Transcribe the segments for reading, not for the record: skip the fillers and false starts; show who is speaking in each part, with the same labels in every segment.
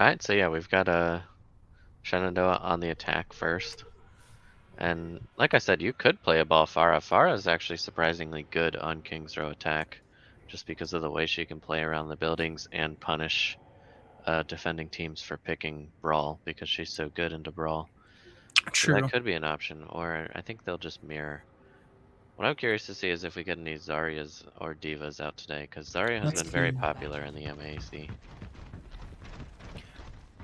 Speaker 1: Alright, so yeah, we've got Shenandoah on the attack first. And like I said, you could play a ball Pharah. Pharah is actually surprisingly good on King's Row attack, just because of the way she can play around the buildings and punish defending teams for picking Brawl, because she's so good into Brawl. So that
Speaker 2: True.
Speaker 1: could be an option, or I think they'll just mirror. What I'm curious to see is if we get any Zaryas or Divas out today, because Zarya has
Speaker 2: Let's
Speaker 1: been very
Speaker 2: see.
Speaker 1: popular in the MAEC.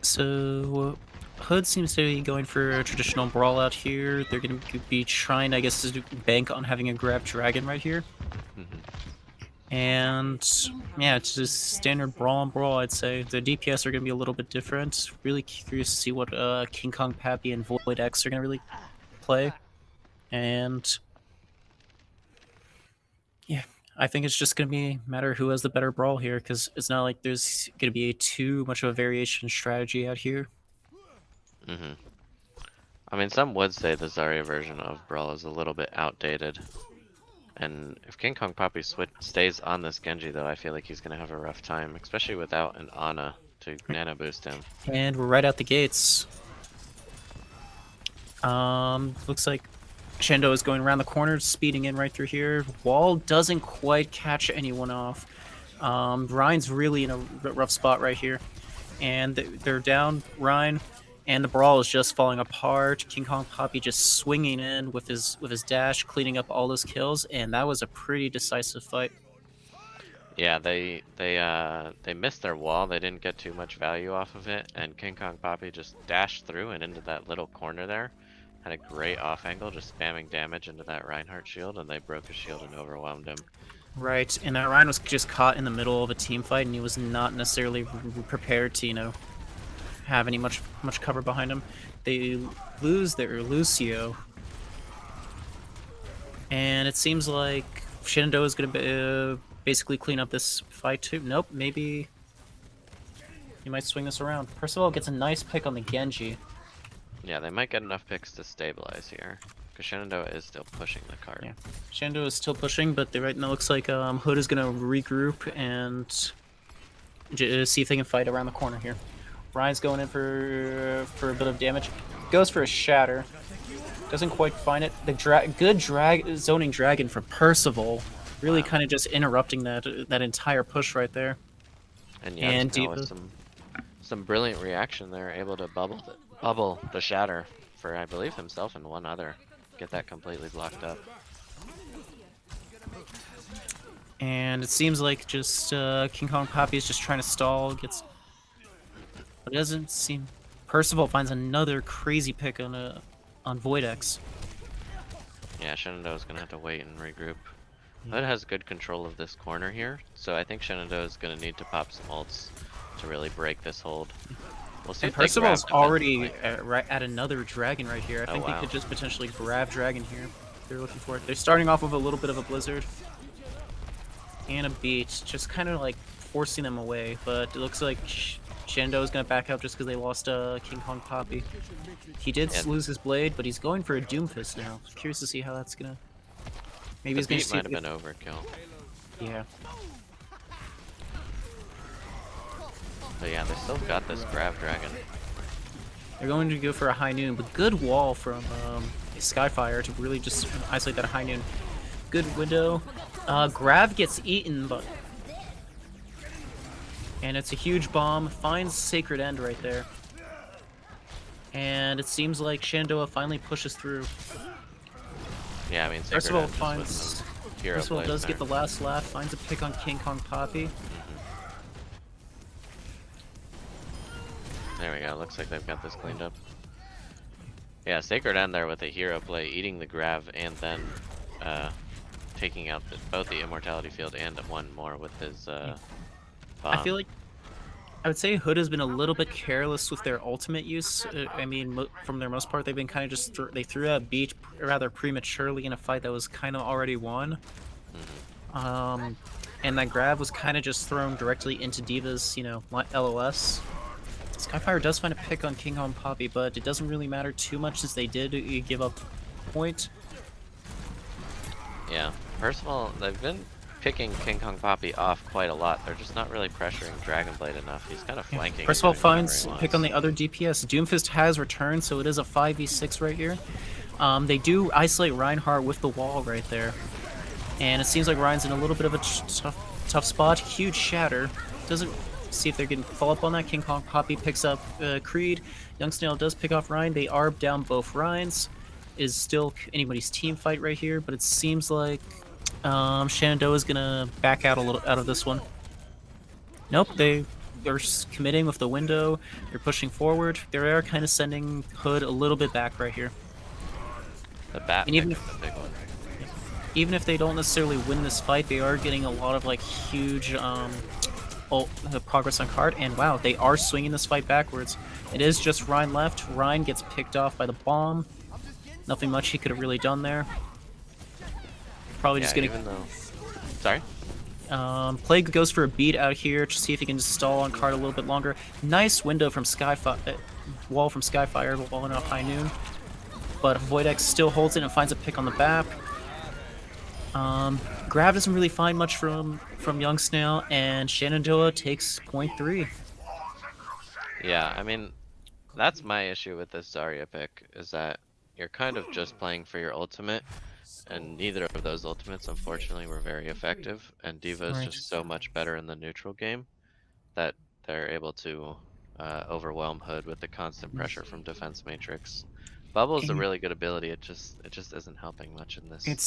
Speaker 2: So Hood seems to be going for a traditional brawl out here. They're going to be trying, I guess, to bank on having a grab dragon right here.
Speaker 1: Hmm.
Speaker 2: And yeah, it's just standard brawl and brawl, I'd say. The DPS are going to be a little bit different. Really curious to see what King Kong Pappy and Void X are going to really play. And yeah, I think it's just going to be a matter of who has the better brawl here, because it's not like there's going to be too much of a variation strategy out here.
Speaker 1: Hmm. I mean, some would say the Zarya version of Brawl is a little bit outdated. And if King Kong Poppy stays on this Genji, though, I feel like he's going to have a rough time, especially without an Ana to nano boost him.
Speaker 2: And we're right out the gates. Looks like Shenandoah is going around the corner, speeding in right through here. Wall doesn't quite catch anyone off. Ryan's really in a rough spot right here. And they're down Ryan, and the brawl is just falling apart. King Kong Poppy just swinging in with his dash, cleaning up all those kills, and that was a pretty decisive fight.
Speaker 1: Yeah, they missed their wall. They didn't get too much value off of it, and King Kong Poppy just dashed through and into that little corner there. Had a great off angle, just spamming damage into that Reinhardt shield, and they broke his shield and overwhelmed him.
Speaker 2: Right, and Ryan was just caught in the middle of a team fight, and he was not necessarily prepared to, have any much cover behind him. They lose their Lucio, and it seems like Shenandoah is going to basically clean up this fight too. Nope, maybe he might swing this around. Percival gets a nice pick on the Genji.
Speaker 1: Yeah, they might get enough picks to stabilize here, because Shenandoah is still pushing the cart.
Speaker 2: Yeah, Shenandoah is still pushing, but right now looks like Hood is going to regroup and see if they can fight around the corner here. Ryan's going in for a bit of damage. Goes for a shatter. Doesn't quite find it. The good zoning dragon from Percival. Really kind of just interrupting that entire push right there.
Speaker 1: And
Speaker 2: And
Speaker 1: Young's with some brilliant reaction there, able to bubble the shatter for, I believe, himself and one other. Get that completely blocked up.
Speaker 2: And it seems like just King Kong Poppy is just trying to stall. But it doesn't seem. Percival finds another crazy pick on Void X.
Speaker 1: Yeah, Shenandoah's gonna have to wait and regroup. Hood has good control of this corner here, so I think Shenandoah is gonna need to pop some ults to really break this hold. We'll see.
Speaker 2: And Percival's already at another dragon right here. I think they could just potentially grab dragon here. They're looking for it. They're starting off with a little bit of a blizzard and a beat, just kind of like forcing them away. But it looks like Shenandoah is going to back up just because they lost King Kong Poppy. He did lose his blade, but he's going for a Doomfist now. Curious to see how that's going to... Maybe he's going to see...
Speaker 1: might have been overkill.
Speaker 2: Yeah.
Speaker 1: But yeah, they still got this grab dragon.
Speaker 2: They're going to go for a high noon, but good wall from Skyfire to really just isolate that high noon. Good window. Grav gets eaten, but... And it's a huge bomb. Finds Sacred End right there. And it seems like Shenandoah finally pushes through.
Speaker 1: Yeah, I mean,
Speaker 2: Percival does get the last laugh. Finds a pick on King Kong Poppy.
Speaker 1: There we go. Looks like they've got this cleaned up. Yeah, Sacred End there with a hero play, eating the grab, and then taking out both the immortality field and one more with his bomb.
Speaker 2: I feel like I would say Hood has been a little bit careless with their ultimate use. I mean, from their most part, they've been kind of just they threw out beat rather prematurely in a fight that was kind of already won. And that grab was kind of just thrown directly into Diva's, LOS. Skyfire does find a pick on King Kong Poppy, but it doesn't really matter too much since they did give up point.
Speaker 1: Yeah, first of all, they've been picking King Kong Poppy off quite a lot. They're just not really pressuring Dragon Blade enough. He's kind of flanking.
Speaker 2: First of all, finds pick on the other DPS. Doomfist has returned, so it is a 5v6 right here. They do isolate Reinhardt with the wall right there. And it seems like Ryan's in a little bit of a tough spot. Huge shatter. Doesn't see if they're getting follow up on that. King Kong Poppy picks up Creed. Young Snail does pick off Ryan. They are down both Ryans. Is still anybody's team fight right here, but it seems like Shenandoah is gonna back out a little out of this one. Nope, they're committing with the window. They're pushing forward. They are kind of sending Hood a little bit back right here.
Speaker 1: The bat,
Speaker 2: and even if they don't necessarily win this fight, they are getting a lot of like huge progress on card. And wow, they are swinging this fight backwards. It is just Ryan left. Ryan gets picked off by the bomb. Nothing much he could have really done there. Probably just getting.
Speaker 1: Sorry.
Speaker 2: Plague goes for a beat out here to see if he can just stall on card a little bit longer. Nice window from wall from Skyfire, walling off High Noon. But Voidex still holds it and finds a pick on the back. Grav doesn't really find much from Young Snail, and Shenandoah takes .3.
Speaker 1: Yeah, I mean, that's my issue with this Zarya pick, is that you're kind of just playing for your ultimate, and neither of those ultimates, unfortunately, were very effective, and D.Va is just so much better in the neutral game that they're able to overwhelm Hood with the constant pressure from Defense Matrix. Bubble is a really good ability, it just isn't helping much in this.
Speaker 2: With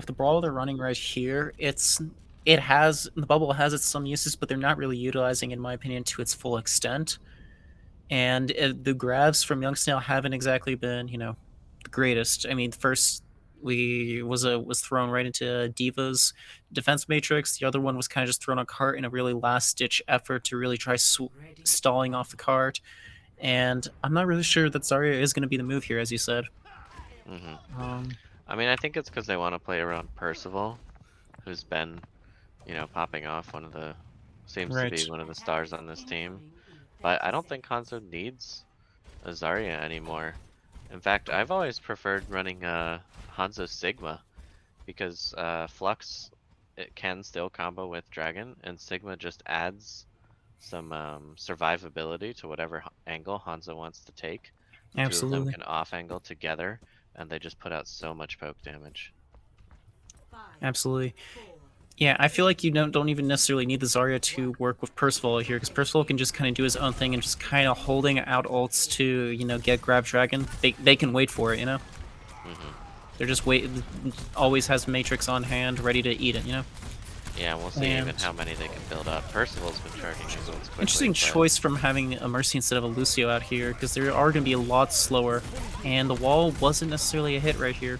Speaker 2: the brawl they're running right here, the bubble has some uses, but they're not really utilizing, in my opinion, to its full extent. And the grabs from Young Snail haven't exactly been, the greatest. I mean, first was thrown right into D.Va's defense matrix. The other one was kind of just thrown on cart in a really last-ditch effort to really try stalling off the cart. And I'm not really sure that Zarya is going to be the move here, as you said.
Speaker 1: I mean, I think it's because they want to play around Percival, who's been, popping off seems to be one of the stars on this team. But I don't think Hanzo needs a Zarya anymore. In fact, I've always preferred running Hanzo Sigma, because Flux, it can still combo with Dragon, and Sigma just adds some survivability to whatever angle Hanzo wants to take.
Speaker 2: Absolutely.
Speaker 1: Two of them can off angle together, and they just put out so much poke damage.
Speaker 2: Absolutely. Yeah, I feel like you don't even necessarily need the Zarya to work with Percival here, because Percival can just kind of do his own thing and just kind of holding out ults to, get grab Dragon. They can wait for it, They're just always has Matrix on hand, ready to eat it,
Speaker 1: Yeah, we'll see even how many they can build up. Percival's been charging his ults quickly.
Speaker 2: Interesting choice from having a Mercy instead of a Lucio out here, because they are going to be a lot slower, and the wall wasn't necessarily a hit right here.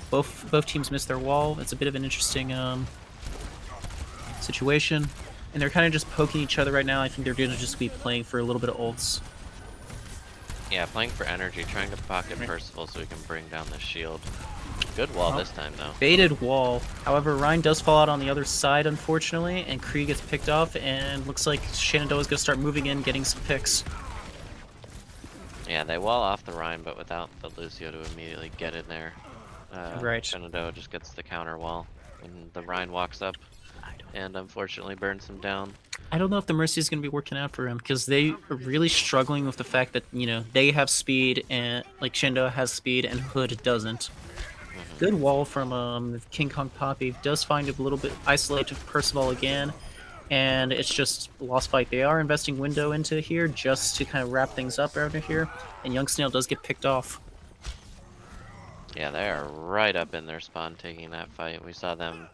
Speaker 2: Both teams missed their wall. It's a bit of an interesting situation, and they're kind of just poking each other right now. I think they're going to just be playing for a little bit of ults.
Speaker 1: Yeah, playing for energy, trying to pocket Percival so we can bring down the shield. Good wall this time, though.
Speaker 2: Baited wall. However, Ryan does fall out on the other side, unfortunately, and Kree gets picked off, and looks like Shenandoah is going to start moving in, getting some picks.
Speaker 1: Yeah, they wall off the Ryan, but without the Lucio to immediately get in there. Shenandoah just gets the counter wall, and the Ryan walks up, and unfortunately burns him down.
Speaker 2: I don't know if the Mercy is going to be working out for him, because they are really struggling with the fact that, they have speed, and Shenandoah has speed, and Hood doesn't. Good wall from King Kong Poppy. Does find a little bit isolated Percival again, and it's just a lost fight. They are investing window into here just to kind of wrap things up out of here, and Young Snail does get picked off.
Speaker 1: Yeah, they are right up in their spawn taking that fight. We saw them.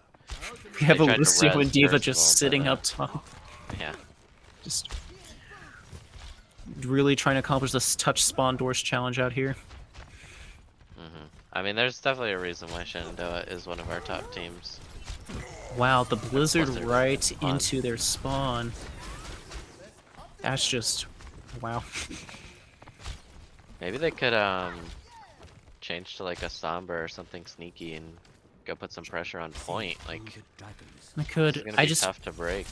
Speaker 2: We have a Lucio and D.Va just sitting up top.
Speaker 1: Yeah.
Speaker 2: Just really trying to accomplish this touch spawn doors challenge out here.
Speaker 1: I mean, there's definitely a reason why Shenandoah is one of our top teams.
Speaker 2: Wow, the blizzard right into their spawn. That's just... wow.
Speaker 1: Maybe they could change to like a Sombra or something sneaky and go put some pressure on point. Like,
Speaker 2: I could.
Speaker 1: It's gonna be tough to break.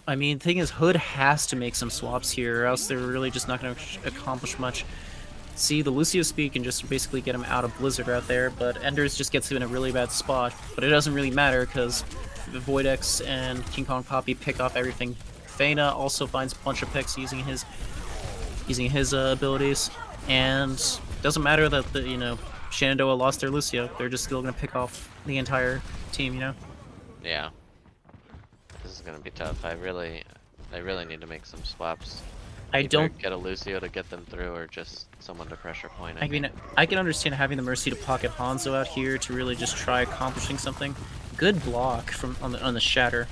Speaker 2: I mean, the thing is, Hood has to make some swaps here, or else they're really just not going to accomplish much. See, the Lucio speed can just basically get him out of Blizzard out there, but Enders just gets him in a really bad spot. But it doesn't really matter because Voidex and King Kong Poppy pick off everything. Feyna also finds a bunch of picks using his abilities, and doesn't matter that Shenandoah lost their Lucio. They're just still gonna pick off the entire team, you know.
Speaker 1: Yeah, this is gonna be tough. I really need to make some swaps.
Speaker 2: I
Speaker 1: Either
Speaker 2: don't
Speaker 1: get a Lucio to get them through, or just someone to pressure point.
Speaker 2: I mean, I can understand having the Mercy to pocket Hanzo out here to really just try accomplishing something. Good block from on the Shatter,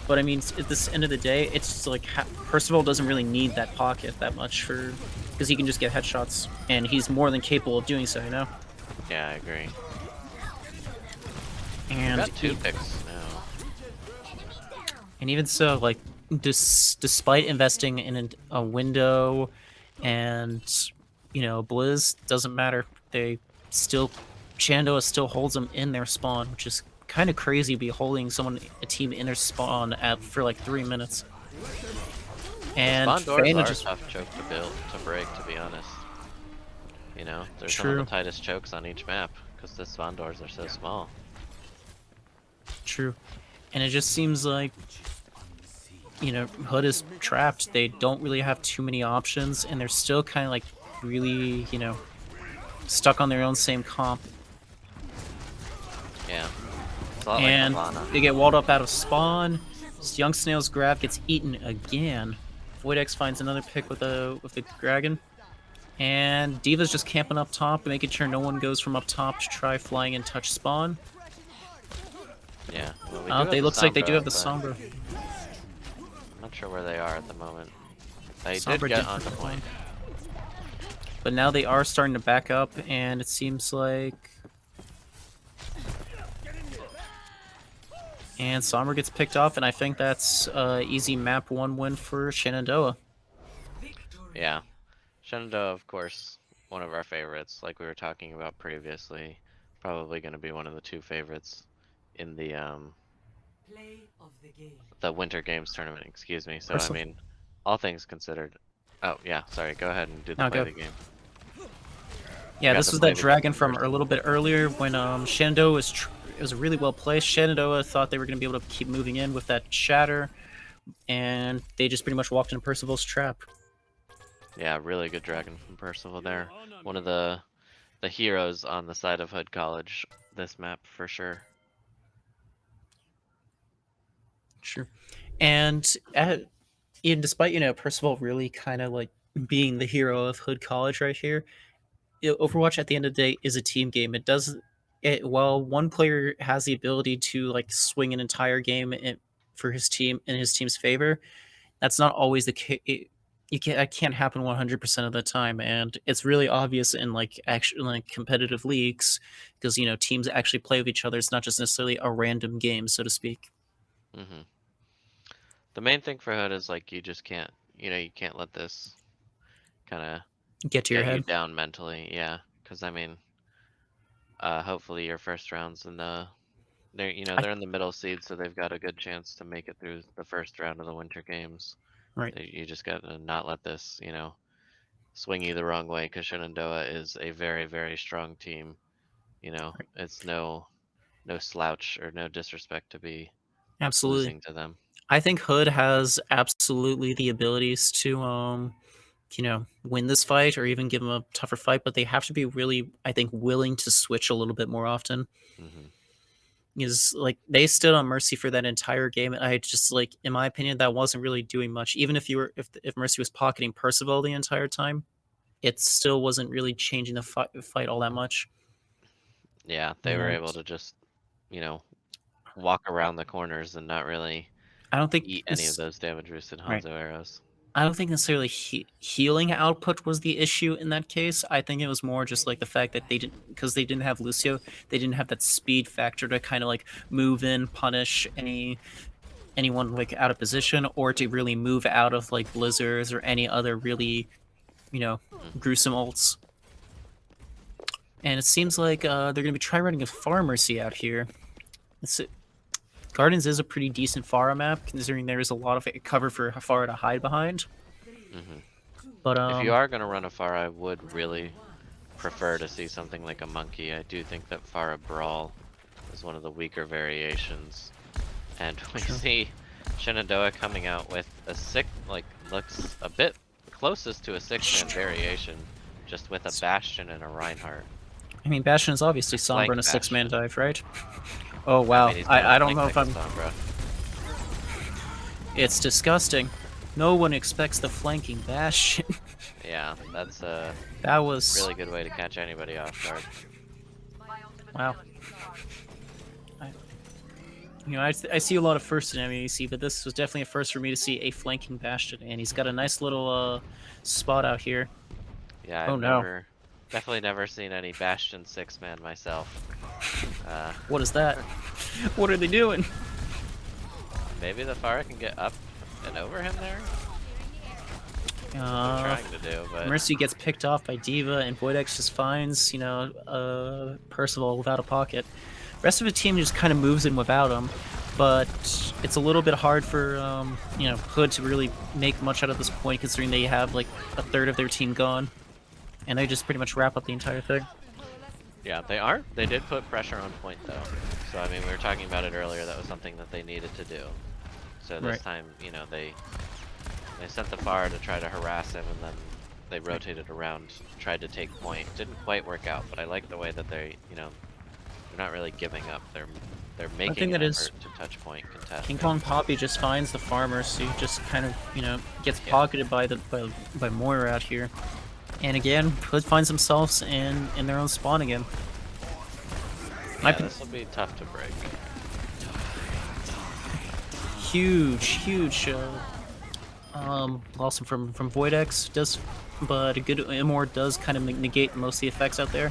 Speaker 2: but I mean, at this end of the day, it's just like Percival doesn't really need that pocket that much because he can just get headshots, and he's more than capable of doing so, you know.
Speaker 1: Yeah, I agree.
Speaker 2: And
Speaker 1: got 2 picks now.
Speaker 2: And even so, like, despite investing in a window and, Blizz, doesn't matter. Shenandoah still holds them in their spawn, which is kind of crazy to be holding a team in their spawn for like 3 minutes. And
Speaker 1: Spawn doors
Speaker 2: Feyna
Speaker 1: are
Speaker 2: just
Speaker 1: a tough choke to break, to be honest. You know, there's
Speaker 2: True.
Speaker 1: some of the tightest chokes on each map, because the spawn doors are so small.
Speaker 2: True. And it just seems like, Hood is trapped. They don't really have too many options, and they're still kind of like really, stuck on their own same comp.
Speaker 1: Yeah. It's a lot
Speaker 2: And
Speaker 1: like Havana.
Speaker 2: they get walled up out of spawn. Young Snail's grab gets eaten again. Voidex finds another pick with the dragon. And Diva's just camping up top, making sure no one goes from up top to try flying and touch spawn.
Speaker 1: Yeah. Well,
Speaker 2: They looks like they do have the
Speaker 1: but
Speaker 2: Sombra.
Speaker 1: I'm not sure where they are at the moment. They
Speaker 2: Sombra
Speaker 1: did get
Speaker 2: did
Speaker 1: on
Speaker 2: pick
Speaker 1: the
Speaker 2: up
Speaker 1: point.
Speaker 2: But now they are starting to back up, and it seems like... And Sombra gets picked off, and I think that's easy map 1 win for Shenandoah.
Speaker 1: Yeah. Shenandoah, of course, one of our favorites, like we were talking about previously. Probably going to be one of the 2 favorites in the Winter Games tournament, excuse me. So, I mean, all things considered... Oh, yeah, sorry, go ahead and do the play the game.
Speaker 2: Yeah, this was that dragon from a little bit earlier when Shenandoah was really well placed. Shenandoah thought they were going to be able to keep moving in with that shatter, and they just pretty much walked into Percival's trap.
Speaker 1: Yeah, really good dragon from Percival there. One of the heroes on the side of Hood College this map for sure.
Speaker 2: Sure. And even despite, Percival really kind of like being the hero of Hood College right here, Overwatch at the end of the day is a team game. While one player has the ability to like swing an entire game for his team in his team's favor, that's not always the case. That can't happen 100% of the time, and it's really obvious in actually competitive leagues because teams actually play with each other. It's not just necessarily a random game, so to speak.
Speaker 1: Mm-hmm. The main thing for Hood is like you just can't, you can't let this kind of
Speaker 2: get to your head
Speaker 1: you down mentally, yeah. Because I mean, hopefully your first rounds in they're in the middle seed, so they've got a good chance to make it through the first round of the Winter Games.
Speaker 2: Right.
Speaker 1: You just got to not let this, swing you the wrong way, because Shenandoah is a very, very strong team.
Speaker 2: Right.
Speaker 1: It's no slouch or no disrespect to be
Speaker 2: absolutely
Speaker 1: losing to them.
Speaker 2: I think Hood has absolutely the abilities to win this fight or even give them a tougher fight, but they have to be really, I think, willing to switch a little bit more often.
Speaker 1: Mm-hmm.
Speaker 2: Is like they stood on Mercy for that entire game, and I just in my opinion, that wasn't really doing much. Even if if Mercy was pocketing Percival the entire time, it still wasn't really changing the fight all that much.
Speaker 1: Yeah, they were able to just, walk around the corners and not really eat any of those damage boosted Hanzo arrows.
Speaker 2: I don't think necessarily healing output was the issue in that case. I think it was more just like the fact that because they didn't have Lucio, they didn't have that speed factor to kind of move in, punish anyone out of position, or to really move out of blizzards or any other really, gruesome ults. And it seems like they're going to be trying running a Pharah Mercy out here. Gardens is a pretty decent Pharah map, considering there is a lot of cover for Pharah to hide behind.
Speaker 1: Mm-hmm.
Speaker 2: But
Speaker 1: if you are going to run a Pharah, I would really prefer to see something like a monkey. I do think that Pharah Brawl is one of the weaker variations. And we see Shenandoah coming out with a looks a bit closest to a 6-man variation, just with a Bastion and a Reinhardt.
Speaker 2: I mean, Bastion is obviously Sombra in a 6-man dive, right? Oh
Speaker 1: I
Speaker 2: wow,
Speaker 1: mean,
Speaker 2: I don't know if I'm...
Speaker 1: Sombra.
Speaker 2: It's disgusting. No one expects the flanking Bastion.
Speaker 1: Yeah, that's a really good way to catch anybody off guard.
Speaker 2: Wow. I see a lot of firsts in MAEC, but this was definitely a first for me to see a flanking Bastion, and he's got a nice little spot out here.
Speaker 1: Yeah, I've definitely never seen any Bastion 6-man myself.
Speaker 2: What is that? What are they doing?
Speaker 1: Maybe the Pharah can get up and over him there? Trying to do, but
Speaker 2: Mercy gets picked off by D.Va, and Voidex just finds, Percival without a pocket. The rest of the team just kind of moves in without him, but it's a little bit hard for, Hood to really make much out of this point, considering they have, like, a third of their team gone. And they just pretty much wrap up the entire thing.
Speaker 1: Yeah, they did put pressure on point, though. So, I mean, we were talking about it earlier, that was something that they needed to do. So this time, they sent the Pharah to try to harass him, and then they rotated around, tried to take point. Didn't quite work out, but I like the way that they're not really giving up. They're making an effort to touch point contest.
Speaker 2: King Kong Poppy just finds the farmer, so he just kind of, gets pocketed by Moira out here. And again, Hood finds themselves in their own spawn again.
Speaker 1: Yeah, this will be tough to break.
Speaker 2: Huge loss from Voidex but a good Immor does kind of negate most of the effects out there,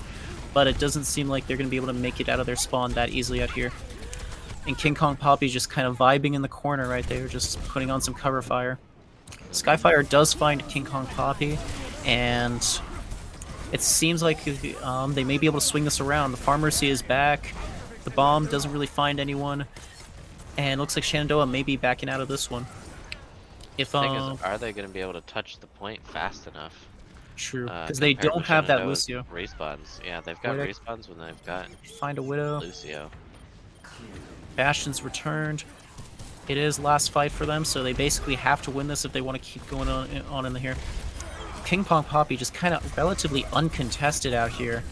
Speaker 2: but it doesn't seem like they're going to be able to make it out of their spawn that easily out here. And King Kong Poppy just kind of vibing in the corner right there, just putting on some cover fire. Skyfire does find King Kong Poppy, and it seems like they may be able to swing this around. The Pharmacy is back, the bomb doesn't really find anyone, and looks like Shenandoah may be backing out of this one.
Speaker 1: Are they going to be able to touch the point fast enough?
Speaker 2: True, because they don't have that Lucio.
Speaker 1: Respawns. Yeah, they've got respawns when they've got
Speaker 2: find a Widow.
Speaker 1: Lucio.
Speaker 2: Bastion's returned. It is last fight for them, so they basically have to win this if they want to keep going on in here. King Kong Poppy just kind of relatively uncontested out here.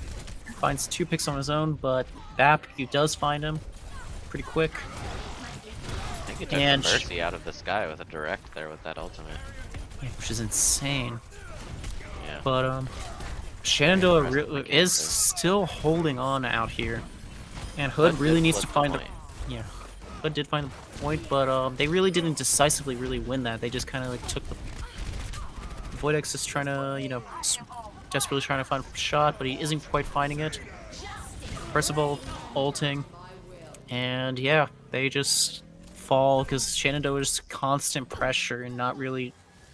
Speaker 2: Finds 2 picks on his own, but Bap, he does find him pretty quick.
Speaker 1: I think he took the Mercy out of the sky with a direct there with that ultimate.
Speaker 2: Yeah, which is insane.
Speaker 1: Yeah.
Speaker 2: But Shenandoah is still holding on out here. And Hood really needs to find the... Yeah, Hood did find the point, but they really didn't decisively win that. They just kind of took the... Voidex is trying to, desperately trying to find a shot, but he isn't quite finding it. Percival ulting. And yeah, they just fall because Shenandoah's constant pressure and not really...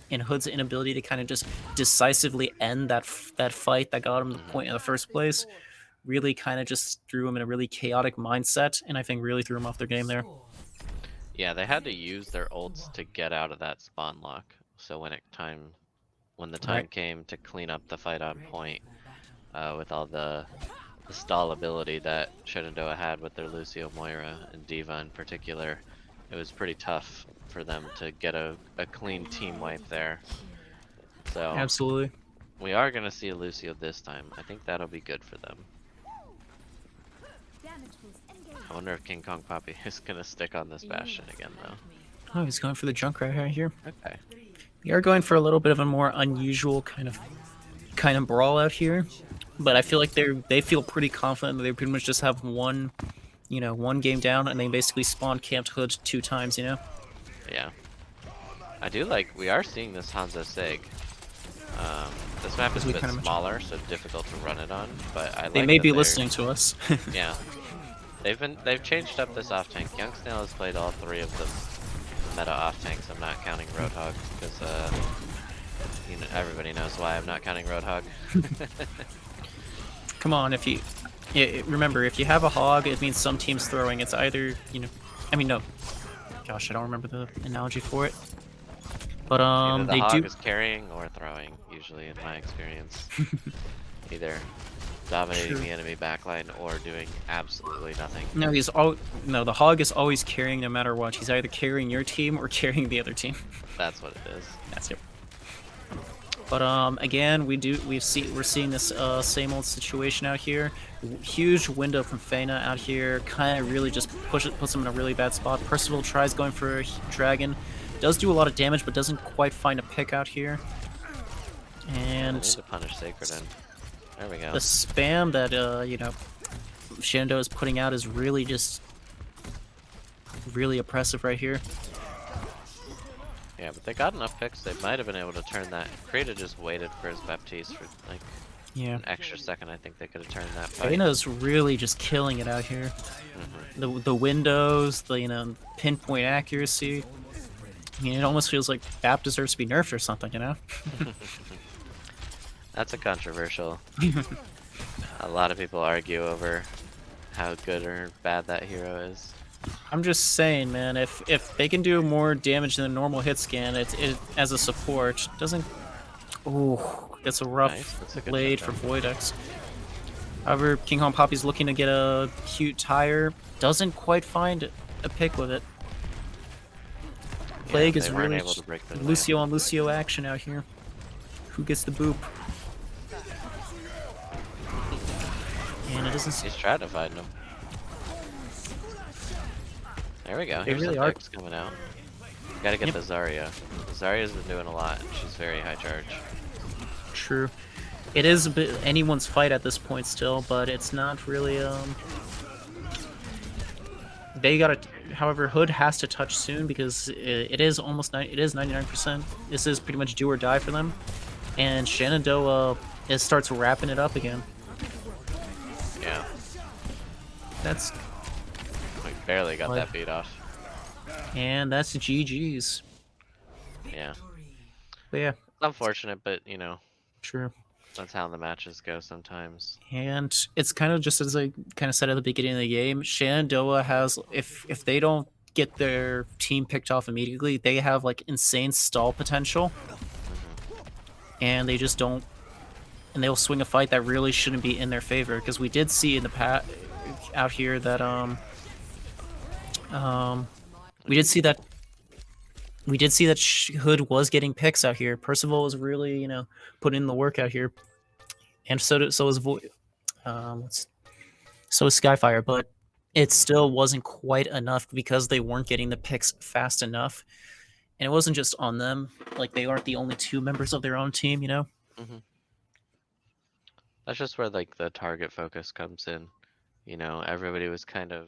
Speaker 2: in Hood's inability to kind of just decisively end that fight that got him the point in the first place really kind of just threw him in a really chaotic mindset, and I think really threw him off their game there.
Speaker 1: Yeah, they had to use their ults to get out of that spawn lock. So when the time came to clean up the fight on point, with all the stall ability that Shenandoah had with their Lucio, Moira, and D.Va in particular, it was pretty tough for them to get a clean team wipe there. So
Speaker 2: absolutely,
Speaker 1: we are going to see a Lucio this time. I think that'll be good for them. I wonder if King Kong Poppy is going to stick on this Bastion again, though.
Speaker 2: Oh, he's going for the Junkrat right here.
Speaker 1: Okay.
Speaker 2: We are going for a little bit of a more unusual kind of brawl out here, but I feel like they feel pretty confident that they pretty much just have one game down, and they basically spawn camped Hood 2 times,
Speaker 1: Yeah. I do we are seeing this Hanzo Sig. This map is a bit smaller, so difficult to run it on, but I like
Speaker 2: they may be listening to us.
Speaker 1: Yeah. They've changed up this off tank. Young Snail has played all 3 of the meta off tanks. I'm not counting Roadhog because everybody knows why I'm not counting Roadhog.
Speaker 2: Come on, remember, if you have a hog, it means some team's throwing. It's either, no. Gosh, I don't remember the analogy for it. But
Speaker 1: either the hog is carrying or throwing, usually in my experience. Either dominating the enemy backline or doing absolutely nothing.
Speaker 2: No, the Hog is always carrying no matter what. He's either carrying your team or carrying the other team.
Speaker 1: That's what it is.
Speaker 2: That's it. But again, we're seeing this same old situation out here. Huge window from Feyna out here, kind of really just puts him in a really bad spot. Percival tries going for a dragon, does do a lot of damage, but doesn't quite find a pick out here. And
Speaker 1: to punish Sacred End. There we go.
Speaker 2: The spam that Shenandoah is putting out is really just really oppressive right here.
Speaker 1: Yeah, but they got enough picks. They might have been able to turn that. Krita just waited for his Baptiste for like an extra second. I think they could have turned that fight.
Speaker 2: Feyna's really just killing it out here. The windows, the pinpoint accuracy. I mean, it almost feels like Bap deserves to be nerfed or something, you know?
Speaker 1: That's a controversial. A lot of people argue over how good or bad that hero is.
Speaker 2: I'm just saying, man, if they can do more damage than a normal hit scan, it as a support doesn't. Ooh, that's a rough blade for Voidex. However, King Kong Poppy's looking to get a cute tire, doesn't quite find a pick with it. Plague is really Lucio on Lucio action out here. Who gets the boop? And it doesn't.
Speaker 1: He's trying to find him. There we go.
Speaker 2: They
Speaker 1: Here's
Speaker 2: really
Speaker 1: the
Speaker 2: are.
Speaker 1: picks coming out. Gotta get the Zarya. Zarya's been doing a lot. She's very high charge.
Speaker 2: True. It is a bit anyone's fight at this point still, but it's not really They gotta. However, Hood has to touch soon because it is almost 99%. This is pretty much do or die for them, and Shenandoah starts wrapping it up again.
Speaker 1: Yeah.
Speaker 2: That's.
Speaker 1: We barely got that beat off.
Speaker 2: And that's GG's.
Speaker 1: Yeah.
Speaker 2: But yeah.
Speaker 1: It's unfortunate, but
Speaker 2: True.
Speaker 1: That's how the matches go sometimes.
Speaker 2: And it's kind of just as I kind of said at the beginning of the game, Shenandoah has, if they don't get their team picked off immediately, they have like insane stall potential. And they just don't, and they'll swing a fight that really shouldn't be in their favor, because we did see in the past out here that we did see that Hood was getting picks out here. Percival was really, putting in the work out here, and so was Skyfire, but it still wasn't quite enough because they weren't getting the picks fast enough, and it wasn't just on them. Like, they aren't the only two members of their own team,
Speaker 1: That's just where like the target focus comes in. Everybody was kind of